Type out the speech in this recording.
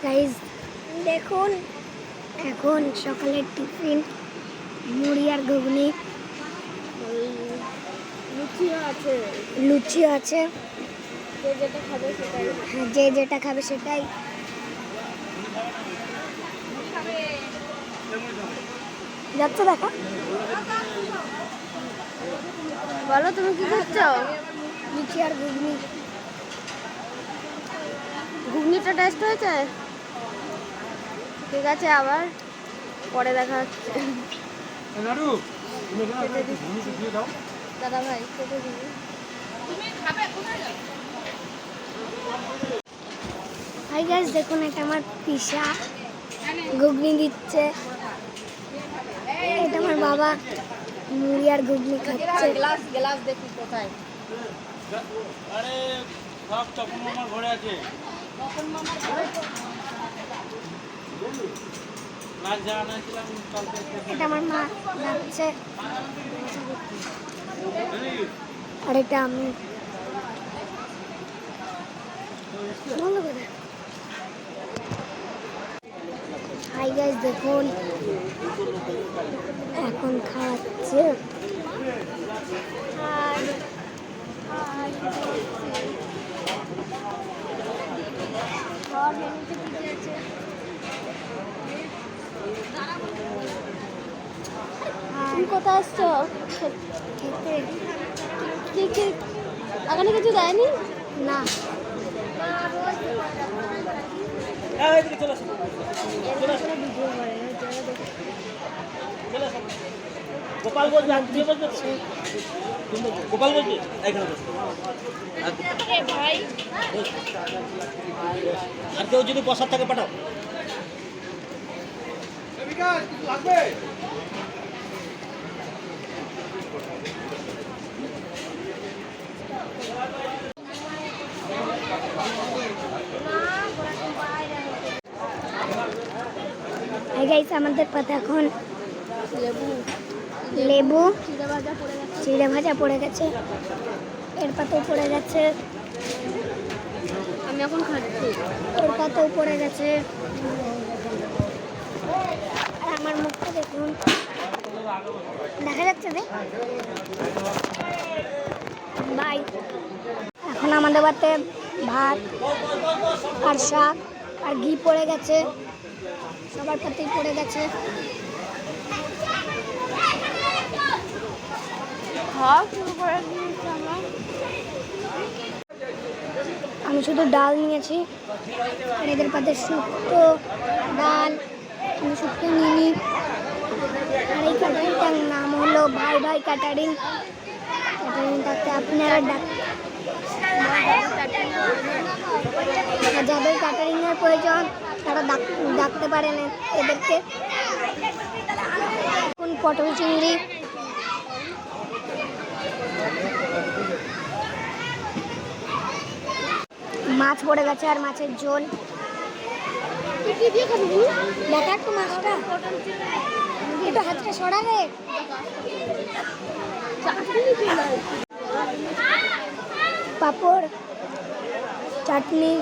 Guys দেখুন এখন সকালের টিফিন মুড়ি আর ঘুগনি, লুচি আছে। যে যেটা খাবে সেটাই। যাচ্ছে দেখা। বলো তুমি কি করছো? লুচি আর ঘুগনি। ঘুগনিটা টেস্ট হয়েছে? ঠিক আছে, আবার পরে দেখা হচ্ছে। দাদা ভাই কেটে দিবি। হাই গাইস, দেখুন এটা আমার পিসা ঘুগনি দিচ্ছে। এটা আমার বাবা মুড়ি আর ঘুগনি খাচ্ছে। গ্লাস দেখি কোথায়। আরে সব তপন মামার ঘরে আছে। লাল যা আনাছিলাম কালকে। এটা আমার মা যাচ্ছে আর এটা আমি। হাই গাইস, দেখুন এখন খাওয়াচ্ছে। তুমি কোথায় আসছো? খেতে কি কি এখানে কিছু দেয়নি? না, গোপাল বলবে, তুমি বলবে, গোপাল বলবে এখানে ভাই আর কেউ যদি বসার থাকে পাঠাও। হাই গাইস, আমাদের পাতে এখন লেবু চিড়ে ভাজা পড়ে গেছে, এর পাতেও পড়ে গেছে, আমি এখন খাচ্ছি। ওর পাতেও পড়ে গেছে। আর আমার মুখটা দেখুন, দেখা যাচ্ছে রে বাই। এখন আমাদের পাতে ভাত আর শাক আর ঘি পড়ে গেছে, সবার পাতেই পড়ে গেছে। খাওয়া শুরু করে দিয়েছি আমরা। আমি শুধু ডাল নিয়েছি আর এদের পাতে শুক্তো ডাল, আমি শুক্তো নিইনি। আর এই ক্যাটারিংটার নাম হলো ভাই ভাই ক্যাটারিং। ক্যাটারিংটাতে আপনারা যাদের ক্যাটারিংয়ের প্রয়োজন তারা ডাকতে পারেন এদেরকে। এখন পটল চিংড়ি, মাছ পড়ে গেছে আর মাছের ঝোল। দেখা একটু মাছটা, একটু হাতটা সরাবে। পাঁপড়, চাটনি,